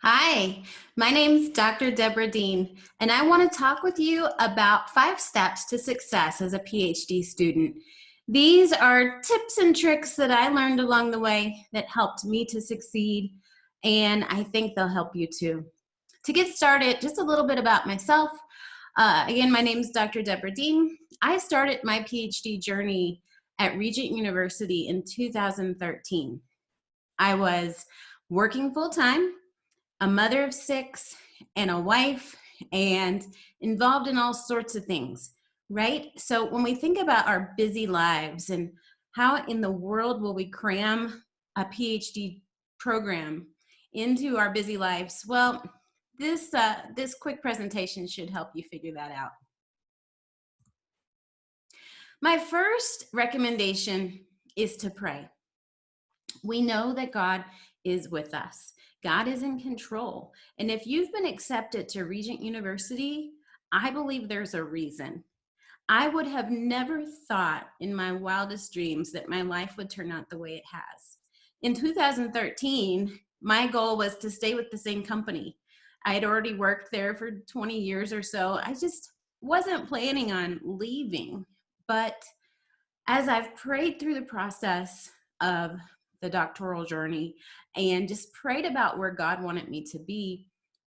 Hi, my name's Dr. Debra Dean, and I want to talk with you about 5 steps to success as a PhD student. These are tips and tricks that I learned along the way that helped me to succeed, and I think they'll help you too. To get started, just a little bit about myself. Again, my name is Dr. Debra Dean. I started my PhD journey at Regent University in 2013. I was working full-time, a mother of 6, and a wife, and involved in all sorts of things, right? So when we think about our busy lives and how in the world will we cram a PhD program into our busy lives, well, this quick presentation should help you figure that out. My first recommendation is to pray. We know that God is with us. God is in control. And if you've been accepted to Regent University, I believe there's a reason. I would have never thought in my wildest dreams that my life would turn out the way it has. In 2013, my goal was to stay with the same company. I had already worked there for 20 years or so. I just wasn't planning on leaving. But as I've prayed through the process of the doctoral journey and just prayed about where God wanted me to be,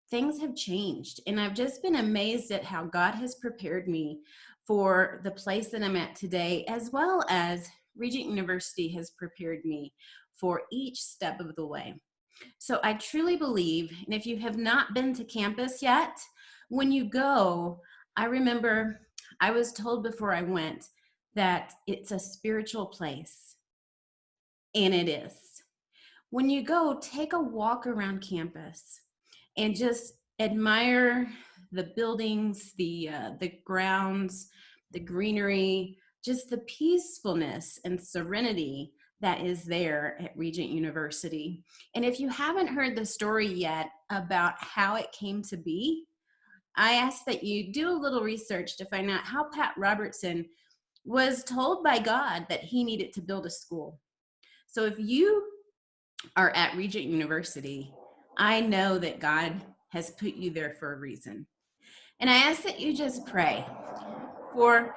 things have changed. And I've just been amazed at how God has prepared me for the place that I'm at today, as well as Regent University has prepared me for each step of the way. So I truly believe, and if you have not been to campus yet, when you go, I remember I was told before I went that it's a spiritual place, and it is. When you go, take a walk around campus and just admire the buildings, the grounds, the greenery, just the peacefulness and serenity that is there at Regent University. And if you haven't heard the story yet about how it came to be, I ask that you do a little research to find out how Pat Robertson was told by God that he needed to build a school. So if you are at Regent University, I know that God has put you there for a reason. And I ask that you just pray. For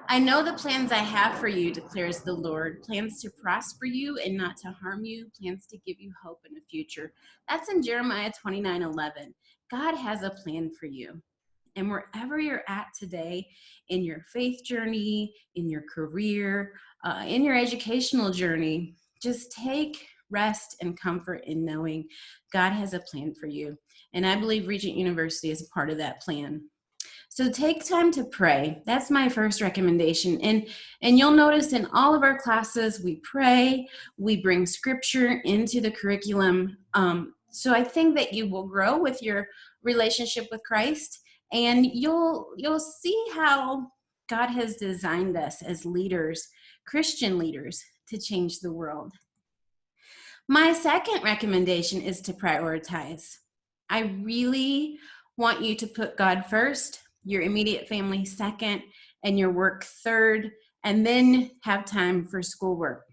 I know the plans I have for you, declares the Lord, plans to prosper you and not to harm you, plans to give you hope in the future. That's in Jeremiah 29:11. God has a plan for you. And wherever you're at today in your faith journey, in your career, in your educational journey, just take rest and comfort in knowing God has a plan for you. And I believe Regent University is a part of that plan. So take time to pray. That's my first recommendation. And you'll notice in all of our classes, we pray, we bring scripture into the curriculum. So I think that you will grow with your relationship with Christ, and you'll see how God has designed us as leaders, Christian leaders, to change the world. My second recommendation is to prioritize. I really want you to put God first, your immediate family second, and your work third, and then have time for schoolwork.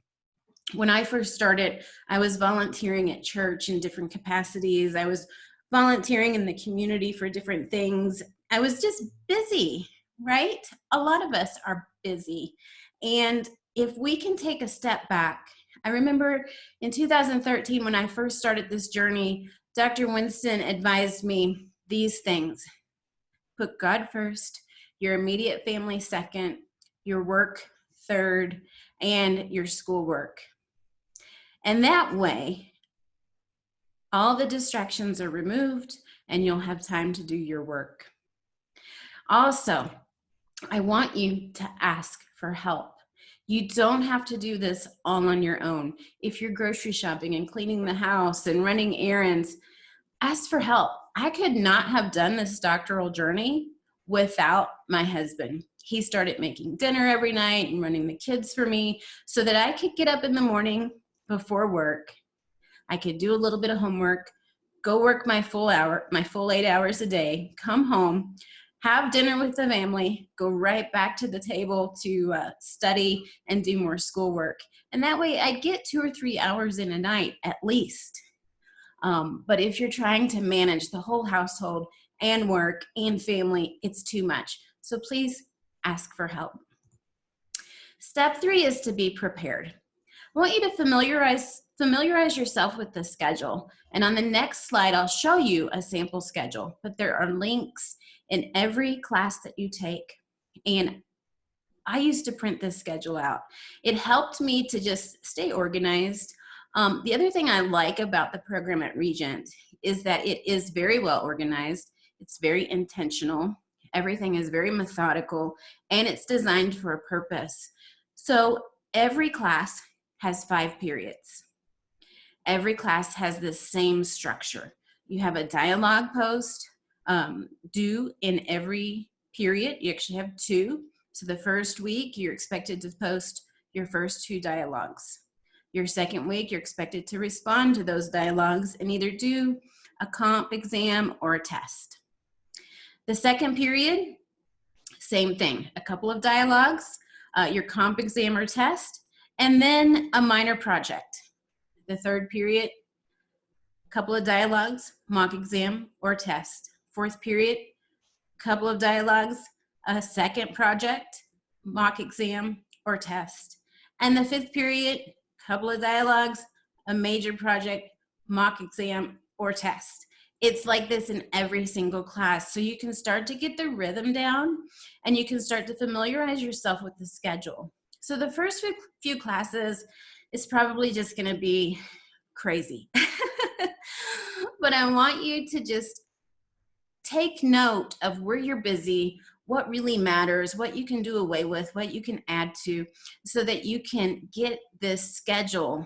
When I first started, I was volunteering at church in different capacities. I was volunteering in the community for different things. I was just busy, right? A lot of us are busy. And if we can take a step back, I remember in 2013 when I first started this journey, Dr. Winston advised me these things. Put God first, your immediate family second, your work third, and your schoolwork. And that way, all the distractions are removed and you'll have time to do your work. Also, I want you to ask for help. You don't have to do this all on your own. If you're grocery shopping and cleaning the house and running errands, ask for help. I could not have done this doctoral journey without my husband. He started making dinner every night and running the kids for me so that I could get up in the morning before work. I could do a little bit of homework, go work my full 8 hours a day, come home, have dinner with the family, go right back to the table to study and do more schoolwork. And that way I get 2 or 3 hours in a night at least. But if you're trying to manage the whole household and work and family, it's too much. So please ask for help. Step 3 is to be prepared. I want you to familiarize yourself with the schedule. And on the next slide, I'll show you a sample schedule, but there are links in every class that you take. And I used to print this schedule out. It helped me to just stay organized. The other thing I like about the program at Regent is that it is very well organized. It's very intentional. Everything is very methodical, and it's designed for a purpose. So every class has 5 periods. Every class has the same structure. You have a dialogue post due in every period. You actually have 2. So the first week, you're expected to post your first 2 dialogues. Your second week, you're expected to respond to those dialogues and either do a comp exam or a test. The second period, same thing, a couple of dialogues, your comp exam or test, and then a minor project. The third period, a couple of dialogues, mock exam or test. Fourth period, a couple of dialogues, a second project, mock exam or test. And the fifth period, a couple of dialogues, a major project, mock exam or test. It's like this in every single class. So you can start to get the rhythm down and you can start to familiarize yourself with the schedule. So the first few classes is probably just gonna be crazy. But I want you to just take note of where you're busy, what really matters, what you can do away with, what you can add to, so that you can get this schedule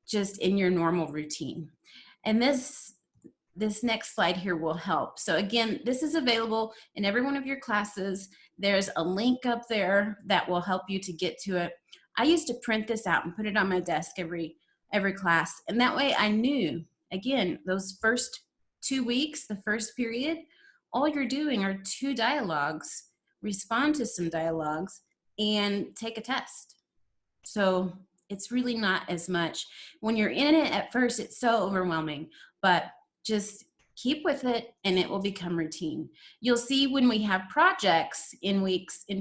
just in your normal routine. And this next slide here will help. So again, this is available in every one of your classes. There's a link up there that will help you to get to it. I used to print this out and put it on my desk every class. And that way I knew, again, those first 2 weeks, the first period, all you're doing are 2 dialogues, respond to some dialogues, and take a test. So it's really not as much. When you're in it at first, it's so overwhelming, but just keep with it and it will become routine. You'll see when we have projects in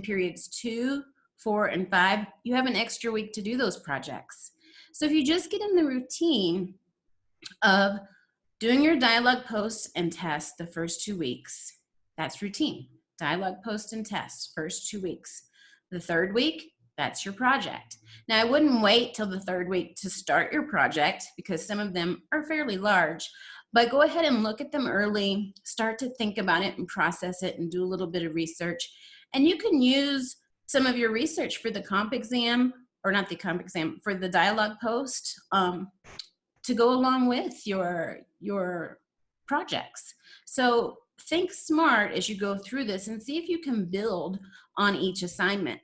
periods 2, 4, and 5, you have an extra week to do those projects. So if you just get in the routine of doing your dialogue posts and tests the first 2 weeks, that's routine. Dialogue post and test, first 2 weeks. The third week, that's your project. Now, I wouldn't wait till the third week to start your project because some of them are fairly large, but go ahead and look at them early, start to think about it and process it and do a little bit of research. And you can use some of your research for the comp exam, or not the comp exam, for the dialogue post to go along with your projects. So think smart as you go through this and see if you can build on each assignment.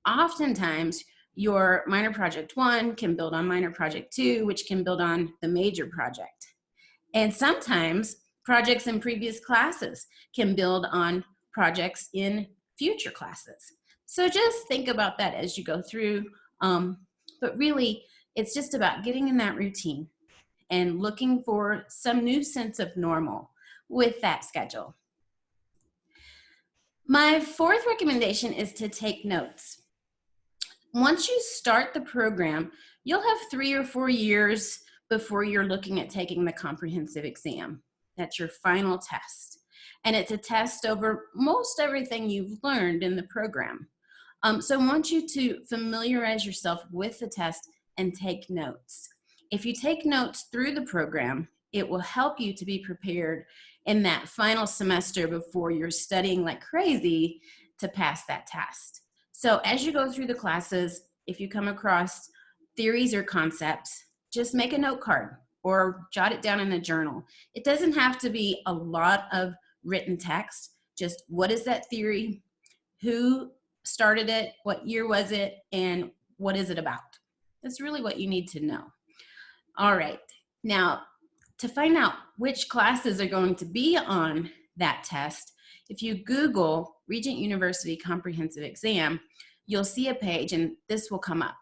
Oftentimes, your minor project 1 can build on minor project 2, which can build on the major project. And sometimes projects in previous classes can build on projects in future classes. So just think about that as you go through. But really, it's just about getting in that routine and looking for some new sense of normal with that schedule. My fourth recommendation is to take notes. Once you start the program, you'll have 3 or 4 years before you're looking at taking the comprehensive exam. That's your final test. And it's a test over most everything you've learned in the program. So I want you to familiarize yourself with the test and take notes. If you take notes through the program, it will help you to be prepared in that final semester before you're studying like crazy to pass that test. So as you go through the classes, if you come across theories or concepts, just make a note card or jot it down in a journal. It doesn't have to be a lot of written text. Just what is that theory? Who started it? What year was it? And what is it about? That's really what you need to know. All right. Now, to find out which classes are going to be on that test, if you Google Regent University Comprehensive Exam, you'll see a page and this will come up.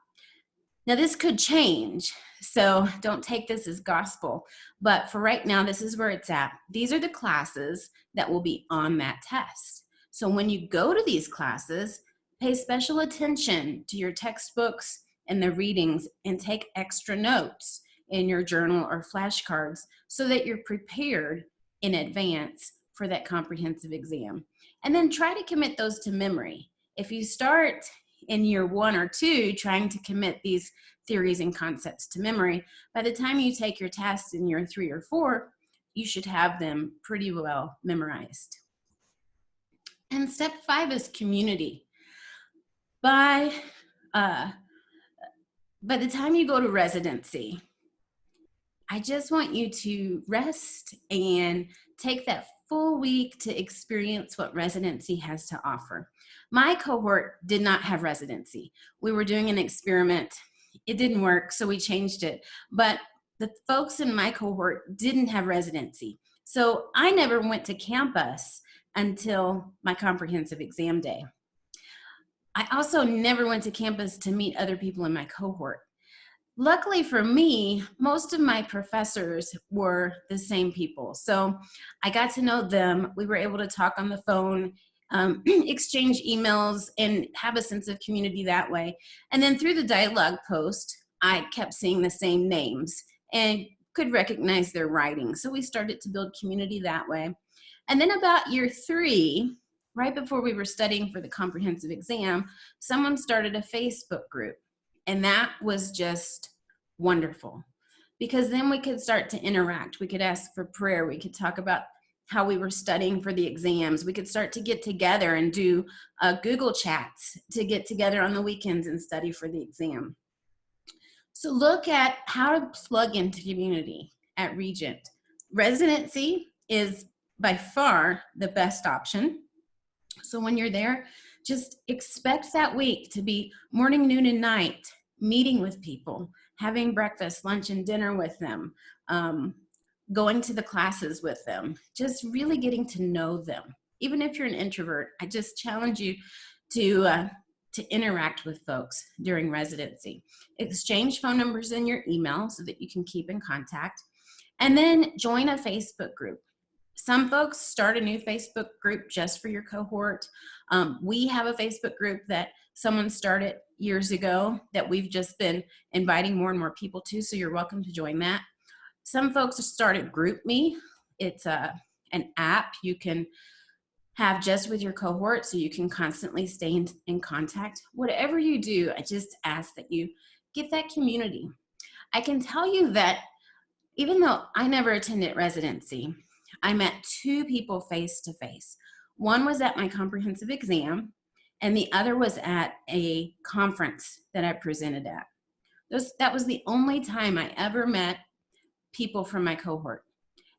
Now, this could change, so don't take this as gospel, but for right now, this is where it's at. These are the classes that will be on that test. So when you go to these classes, pay special attention to your textbooks and the readings and take extra notes in your journal or flashcards so that you're prepared in advance for that comprehensive exam. And then try to commit those to memory. If you start in year 1 or 2 trying to commit these theories and concepts to memory, by the time you take your test in year 3 or 4, you should have them pretty well memorized. And step 5 is community. By the time you go to residency, I just want you to rest and take that full week to experience what residency has to offer. My cohort did not have residency. We were doing an experiment. It didn't work, so we changed it. But the folks in my cohort didn't have residency. So I never went to campus until my comprehensive exam day. I also never went to campus to meet other people in my cohort. Luckily for me, most of my professors were the same people. So I got to know them. We were able to talk on the phone, exchange emails, and have a sense of community that way. And then through the dialogue post, I kept seeing the same names and could recognize their writing. So we started to build community that way. And then about year 3, right before we were studying for the comprehensive exam, someone started a Facebook group. And that was just wonderful, because then we could start to interact. We could ask for prayer. We could talk about how we were studying for the exams. We could start to get together and do Google chats to get together on the weekends and study for the exam. So look at how to plug into community at Regent. Residency is by far the best option. So when you're there, just expect that week to be morning, noon, and night, meeting with people, having breakfast, lunch, and dinner with them, going to the classes with them, just really getting to know them. Even if you're an introvert, I just challenge you to interact with folks during residency. Exchange phone numbers in your email so that you can keep in contact, and then join a Facebook group. Some folks start a new Facebook group just for your cohort. We have a Facebook group that someone started years ago that we've just been inviting more and more people to, so you're welcome to join that. Some folks have started GroupMe. It's an app you can have just with your cohort so you can constantly stay in contact. Whatever you do, I just ask that you get that community. I can tell you that even though I never attended residency, I met 2 people face to face. One was at my comprehensive exam, and the other was at a conference that I presented at. That was the only time I ever met people from my cohort.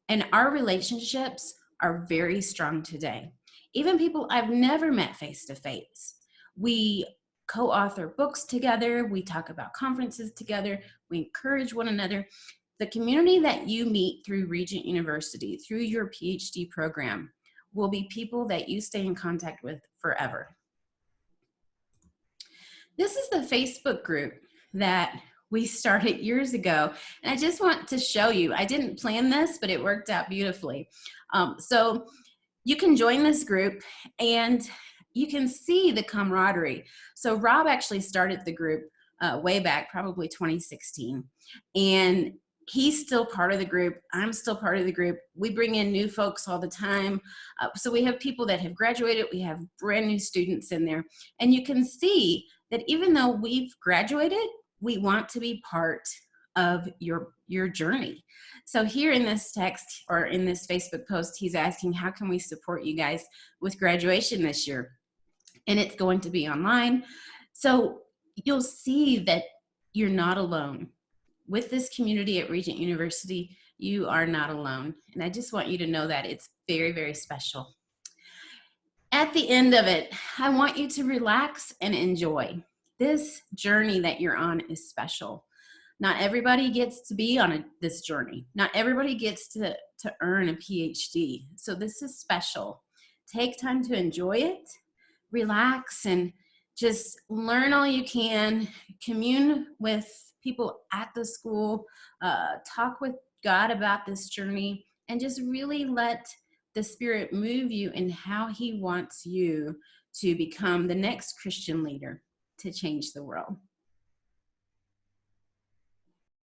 And our relationships are very strong today. Even people I've never met face to face. We co-author books together. We talk about conferences together. We encourage one another. The community that you meet through Regent University, through your Ph.D. program, will be people that you stay in contact with forever. This is the Facebook group that we started years ago, and I just want to show you. I didn't plan this, but it worked out beautifully. So you can join this group, and you can see the camaraderie. So Rob actually started the group way back, probably 2016, and he's still part of the group. I'm still part of the group. We bring in new folks all the time. So we have people that have graduated. We have brand new students in there. And you can see that even though we've graduated, we want to be part of your journey. So here in this text, or in this Facebook post, he's asking, how can we support you guys with graduation this year? And it's going to be online. So you'll see that you're not alone. With this community at Regent University, you are not alone. And I just want you to know that it's very, very special. At the end of it, I want you to relax and enjoy. This journey that you're on is special. Not everybody gets to be on this journey. Not everybody gets to earn a PhD. So this is special. Take time to enjoy it, relax, and just learn all you can, commune with people at the school, talk with God about this journey, and just really let the Spirit move you in how He wants you to become the next Christian leader to change the world.